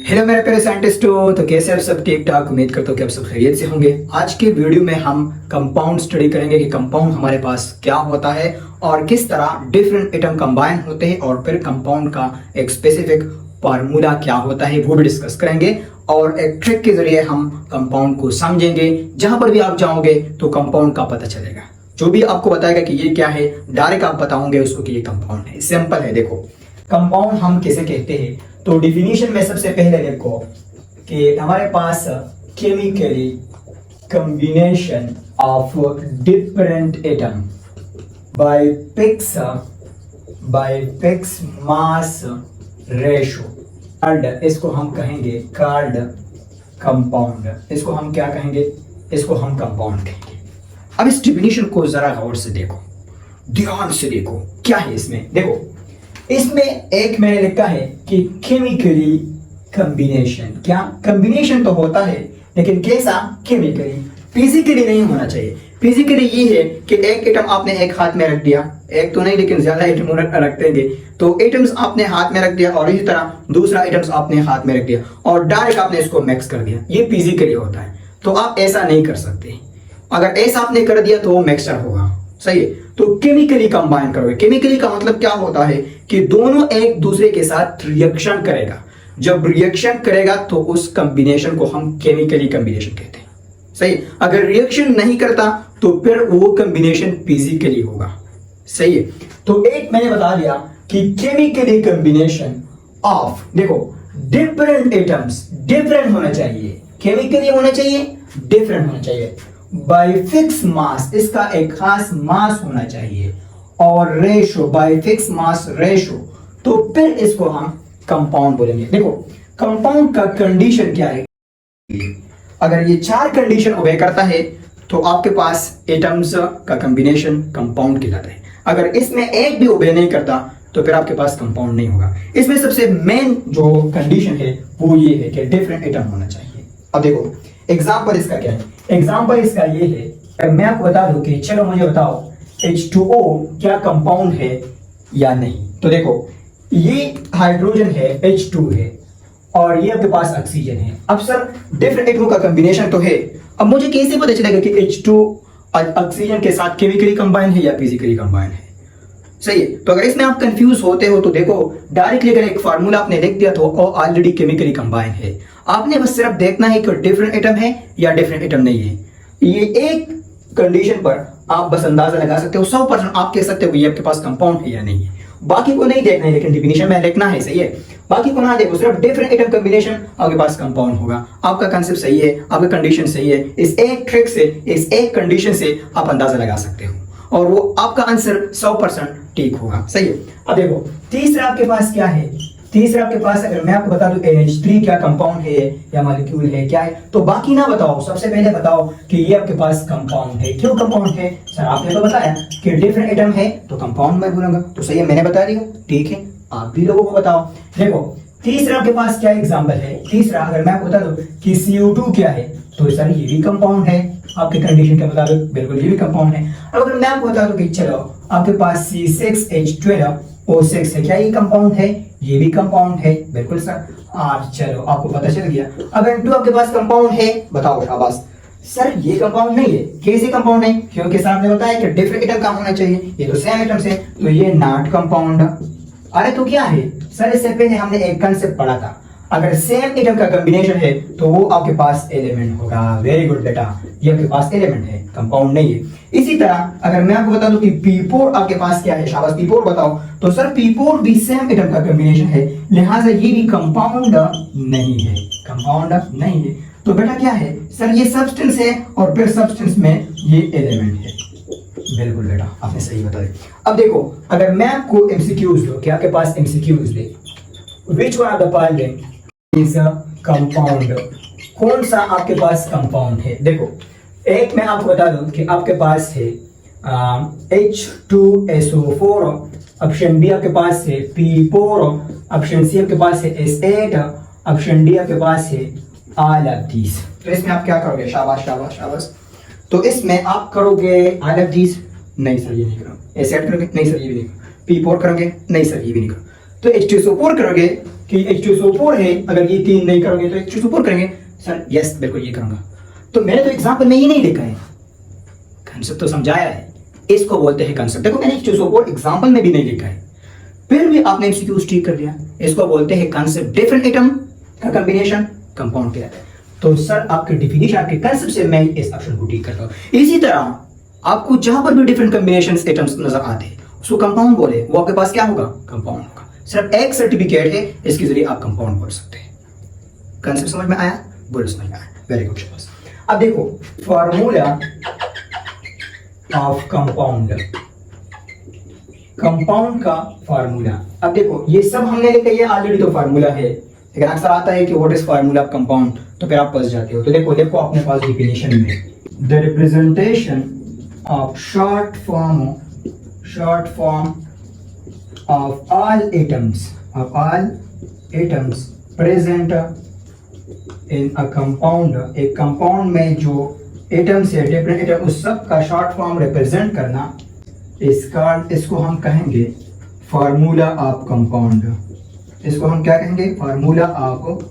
Hello मेरे प्यारे साइंटिस्टों, तो कैसे आप सब? ठीक ठाक। उम्मीद करता हूँ कि आप सब खैरियत से होंगे। आज के वीडियो में हम कंपाउंड स्टडी करेंगे कि कंपाउंड हमारे पास क्या होता है और किस तरह डिफरेंट एटम कंबाइन होते हैं और फिर कंपाउंड का एक स्पेसिफिक फार्मूला क्या होता है वो भी डिस्कस करेंगे। और एक ट्रिक के जरिए हम कंपाउंड को समझेंगे। जहां पर भी आप जाओगे तो कंपाउंड का पता चलेगा। जो भी आपको बताएगा कि ये क्या है, डायरेक्ट आप बताओगे उसको कि ये कंपाउंड है। सिंपल है। देखो, कंपाउंड हम किसे कहते हैं, तो डिफिनीशन में सबसे पहले देखो कि हमारे पास chemically combination of different atom by fix mass ratio card, इसको हम कहेंगे कार्ड कंपाउंड। इसको हम क्या कहेंगे? इसको हम कंपाउंड कहेंगे। अब इस डिफिनीशन को जरा गौर से देखो, ध्यान से देखो क्या है इसमें। देखो, इसमें एक मैंने लिखा है कि केमिकली कॉम्बिनेशन। क्या कॉम्बिनेशन तो होता है, लेकिन कैसा? केमिकली, फिजिकली नहीं होना चाहिए। फिजिकली ये है कि एक एटम आपने एक हाथ में रख दिया, एक तो नहीं लेकिन ज्यादा एटम रख देंगे, तो एटम्स आपने हाथ में रख दिया और इसी तरह दूसरा एटम्स आपने हाथ में रख दिया और डायरेक्ट आपने इसको मिक्स कर दिया। ये फिजिकली होता है, तो आप ऐसा नहीं कर सकते। अगर ऐसा आपने कर दिया तो वो मिक्सचर होगा। सही है। तो केमिकली कंबाइन करोगे। केमिकली का मतलब क्या होता है कि दोनों एक दूसरे के साथ रिएक्शन करेगा। जब रिएक्शन करेगा तो उस कॉम्बिनेशन को हम केमिकली कॉम्बिनेशन कहते हैं। सही। अगर रिएक्शन नहीं करता तो फिर वो कॉम्बिनेशन फिजिकली होगा। सही है। तो एक मैंने बता दिया कि केमिकली कॉम्बिनेशन ऑफ, देखो, डिफरेंट एटम्स, डिफरेंट होना चाहिए, केमिकली होना चाहिए, डिफरेंट होना चाहिए, बाय फिक्स मास, इसका एक खास मास होना चाहिए, और ratio, bye fix mass ratio, तो फिर इसको हम कंपाउंड बोलेंगे। देखो, कंपाउंड का कंडीशन क्या है? अगर ये चार कंडीशन ओबे करता है तो आपके पास एटम्स का कॉम्बिनेशन कंपाउंड कहलाता है। अगर इसमें एक भी ओबे नहीं करता तो फिर आपके पास कंपाउंड नहीं होगा। इसमें सबसे मेन जो कंडीशन है वो ये है कि डिफरेंट एटम होना चाहिए। अब देखो, एग्जाम्पल इसका क्या है? एग्जाम्पल इसका ये है, मैं आपको बता दूं कि चलो मुझे बताओ H2O क्या कंपाउंड है या नहीं। तो देखो, ये हाइड्रोजन है, H2 है, और ये आपके पास ऑक्सीजन है। अब सर डिफरेंट एटम का कॉम्बिनेशन तो है, अब मुझे कैसे पता चलेगा कि H2 ऑक्सीजन के साथ केमिकली कंबाइन है या फिजिकली कंबाइन है? सही है। तो अगर इसमें आप कंफ्यूज होते हो तो देखो, डायरेक्टली अगर एक फार्मूला आपने लिख दिया तो ऑलरेडी केमिकली कंबाइन है। आपने बस सिर्फ देखना है कि डिफरेंट एटम है या डिफरेंट एटम नहीं है। ये एक कंडीशन पर आप बस अंदाजा लगा सकते हो, 100% आप कह सकते हो कि ये आपके पास कंपाउंड है या नहीं है। बाकी को नहीं देखना है, लेकिन डिफिनीशन में लिखना है। सही है। बाकी को ना देखो, सिर्फ डिफरेंट एटम कॉम्बिनेशन आपके पास कंपाउंड होगा। आपका कंसेप्ट सही है, आपका कंडीशन सही है। इस एक ट्रिक से, इस एक कंडीशन से आप अंदाजा लगा सकते हो और वो आपका आंसर 100% ठीक होगा। सही है। अब देखो, तीसरा आपके पास क्या है? तीसरा आपके पास, अगर मैं आपको बता दूं NH3 क्या कंपाउंड है या मॉलिक्यूल है, क्या है, तो बाकी ना बताओ, सबसे पहले बताओ कि ये आपके पास कंपाउंड है। क्यों कंपाउंड है? सर आपने तो बताया कि डिफरेंट एटम है तो कंपाउंड मैं बोलूंगा, तो सही है, मैंने बता दिया। ठीक है, आप भी लोगों को बताओ। देखो, तीसरा आपके पास क्या एग्जाम्पल है? तीसरा अगर मैं आपको बता दूं कि CO2 क्या है, तो सर ये भी कंपाउंड है। आपके कंडीशन के मुताबिक बिल्कुल ये भी कंपाउंड है। अब अगर मैं आपको बता दूं कि चलो आपके पास C6H12O6 है, क्या ये कंपाउंड है? ये भी कंपाउंड है, बिल्कुल सर। चलो आपको पता चल गया। अब N2 आपके पास कंपाउंड है, बताओ शाबाश। सर ये कंपाउंड नहीं है। कैसे कंपाउंड है? क्योंकि सर आपने बताया कि डिफरेंट एटम का होना चाहिए, ये तो सेम एटम्स है, तो ये नॉट कंपाउंड। अरे तो क्या है सर? इससे पहले हमने एक कंसेप्ट पढ़ा था, अगर सेम एटम का कॉम्बिनेशन है तो वो आपके पास एलिमेंट होगा। वेरी गुड बेटा, ये आपके पास एलिमेंट है, कंपाउंड नहीं है। इसी तरह अगर मैं आपको बता दूं कि P4 आपके पास क्या है, शाबाश, P4 बताओ, तो सर P4 भी सेम एटम का कॉम्बिनेशन है, लिहाजा ये भी कंपाउंड नहीं है, कंपाउंड नहीं है। तो बेटा क्या है सर? ये सब्सटेंस है और फिर सब्सटेंस में ये एलिमेंट है। बिल्कुल बेटा, आपने सही बताया। अब देखो, अगर मैं आपको MCQs दूं कि आपके पास MCQs they, which one of the following is a compound? कौन सा आपके पास कंपाउंड है? देखो, एक मैं आपको बता दूं कि आपके पास है H2SO4, ऑप्शन बी आपके पास है P4, ऑप्शन सी आपके पास है S8, ऑप्शन डी आपके पास है all of these। तो इसमें आप क्या करोगे? शाबाश शाबाश शाबाश। तो इसमें आप करोगे all of these? नहीं सर ये नहीं करो। S8 करोगे? नहीं सर ये भी नहीं करो। P4 करोगे? नहीं सर ये भी नहीं करो। तो H2SO4 करोगे कि H2SO4 है, अगर ये 3 नहीं करोगे तो H2SO4 करेंगे। सर यस बिल्कुल ये करूंगा। तो मैंने तो एग्जाम्पल में ये नहीं लिखा है, कंसेप्ट तो समझाया है, इसको बोलते हैं कंसेप्ट। देखो मैंने H2SO4 एग्जाम्पल में भी नहीं लिखा है, फिर भी आपने MCQ ठीक कर लिया। इसको बोलते हैं कंसेप्ट। डिफरेंट एटम का कॉम्बिनेशन कंपाउंड कहलाता है। तो सर आपके डिफिनेशन, आपके कंसेप्ट से मैं इस ऑप्शन को ठीक करता हूं। इसी तरह आपको जहां पर भी डिफरेंट कॉम्बिनेशन एटम्स नजर आते हैं उसको कंपाउंड बोले, वो आपके पास क्या होगा? कंपाउंड होगा। सिर्फ एक सर्टिफिकेट है, इसके जरिए आप कंपाउंड बोल सकते हैं। कंसेप्ट समझ में आया? बोलो समझ में आया, वेरी गुड शाबाश। अब देखो फार्मूला ऑफ कंपाउंड, कंपाउंड का फार्मूला। अब देखो ये सब हमने लिखा, ये ऑलरेडी तो फार्मूला है, लेकिन अक्सर आता है कि what is formula of compound, तो फिर आप फंस जाते हो। तो देखो देखो अपने पास डेफिनेशन में, the representation of short form of all atoms present in a compound, एक कंपाउंड में जो एटम्स है, डिफरेंट एटम, उस सब का शॉर्ट फॉर्म रिप्रेजेंट करना, इसको हम कहेंगे फार्मूला ऑफ कंपाउंड। इसको हम क्या कहेंगे? Formula of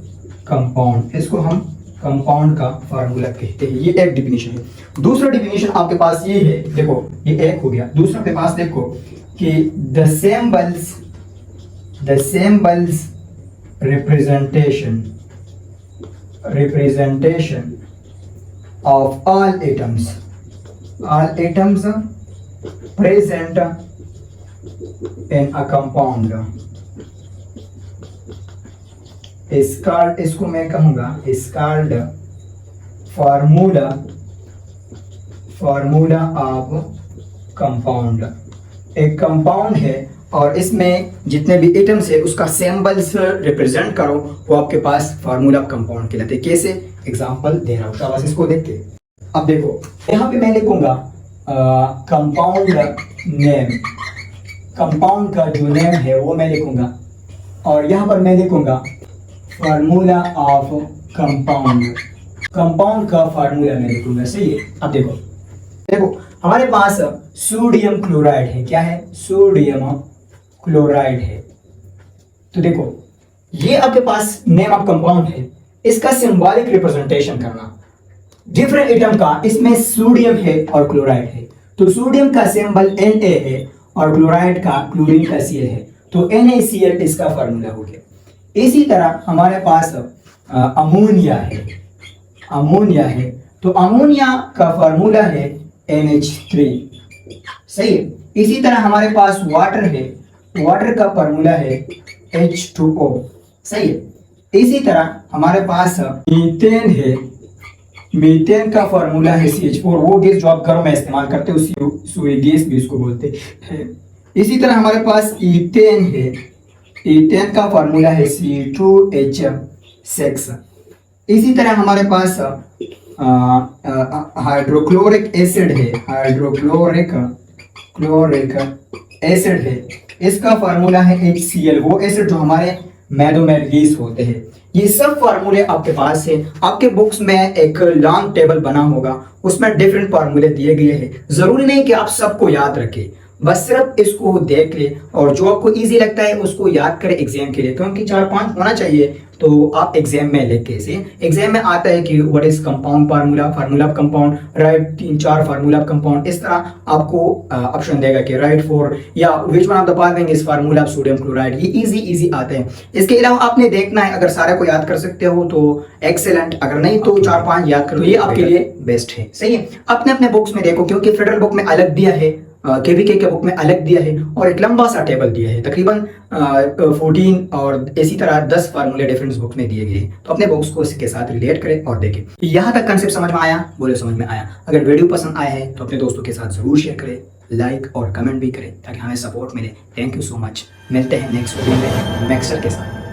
compound. इसको हम कंपाउंड का फार्मूला कहते हैं। ये एक डिफिनेशन है। दूसरा डिफिनेशन आपके पास ये है, देखो ये एक हो गया। दूसरा के पास देखो कि the symbols representation of all atoms present in a compound is called, इसको मैं कहूंगा is called formula of compound. एक कंपाउंड है और इसमें जितने भी एटम्स है उसका सिंबल्स रिप्रेजेंट करो, वो आपके पास फार्मूला ऑफ कंपाउंड कहलाते हैं। कैसे? एग्जांपल दे रहा हूँ, शाबाश इसको देख के। अब देखो यहाँ पे मैं लिखूंगा कंपाउंड नेम, कंपाउंड का जो नेम है वो मैं लिखूंगा, और यहाँ पर मैं लिखूंगा फार्मूला ऑफ कंपाउंड, कंपाउंड का फार्मूला मैं लिखूंगा। सही है। अब देखो देखो हमारे पास सोडियम क्लोराइड है। क्या है? सोडियम क्लोराइड है। तो देखो ये आपके पास नेम ऑफ कंपाउंड है, इसका सिंबॉलिक रिप्रेजेंटेशन करना डिफरेंट एटम का, इसमें सोडियम है और क्लोराइड है, तो सोडियम का सिंबल Na है और क्लोराइड का, क्लोरीन का Cl है, तो NaCl इसका फार्मूला हो गया। इसी तरह हमारे पास अमोनिया है, तो अमोनिया का फार्मूला है NH3। सही है। इसी तरह हमारे पास वाटर है, वाटर का फार्मूला है H2O। सही है। इसी तरह हमारे पास मीथेन है, मीथेन का फार्मूला है CH4, वो गैस जो आप घरों में इस्तेमाल करते हो सुई गैस भी उसको बोलते हैं। इसी तरह हमारे पास ईथेन है, ईथेन का फार्मूला है C2H6। इसी तरह हमारे पास हाइड्रोक्लोरिक एसिड है, क्लोरिक एसिड है, इसका फार्मूला है HCl, वो एसिड जो हमारे मैदों में रिलीज होते हैं। ये सब फार्मूले आपके पास है। आपके बुक्स में एक लॉन्ग टेबल बना होगा, उसमें डिफरेंट फार्मूले दिए गए हैं। जरूरी नहीं कि आप सबको याद रखें, बस सिर्फ इसको देख ले और जो आपको इजी लगता है उसको याद करें एग्जाम के लिए, क्योंकि 4-5 होना चाहिए। तो आप एग्जाम में लिख के से, एग्जाम में आता है कि what is compound formula, formula of compound, right 3-4 formula of compound, इस तरह आपको ऑप्शन देगा कि राइट फॉर या which one of the following is formula of sodium chloride. ये इजी आते हैं। इसके अलावा आपने देखना है, अगर सारे को याद कर सकते हो तो एक्सेलेंट, अगर नहीं तो 4-5 याद करो, ये आपके लिए बेस्ट है। सही है। अपने अपने बुक्स में देखो, क्योंकि फेडरल बुक में अलग दिया है, केवीके के बुक में अलग दिया है, और एक लंबा सा टेबल दिया है, तकरीबन 14 और इसी तरह 10 फार्मूले डिफरेंट बुक में दिए गए। तो अपने बुक्स को इसके साथ रिलेट करें और देखें। यहाँ तक कंसेप्ट समझ में आया? बोले समझ में आया। अगर वीडियो पसंद आया है तो अपने दोस्तों के साथ जरूर शेयर करें, लाइक और कमेंट भी करें ताकि हमें सपोर्ट मिले। Thank you so much. मिलते हैं नेक्स्ट वीडियो में मैक्सर के साथ।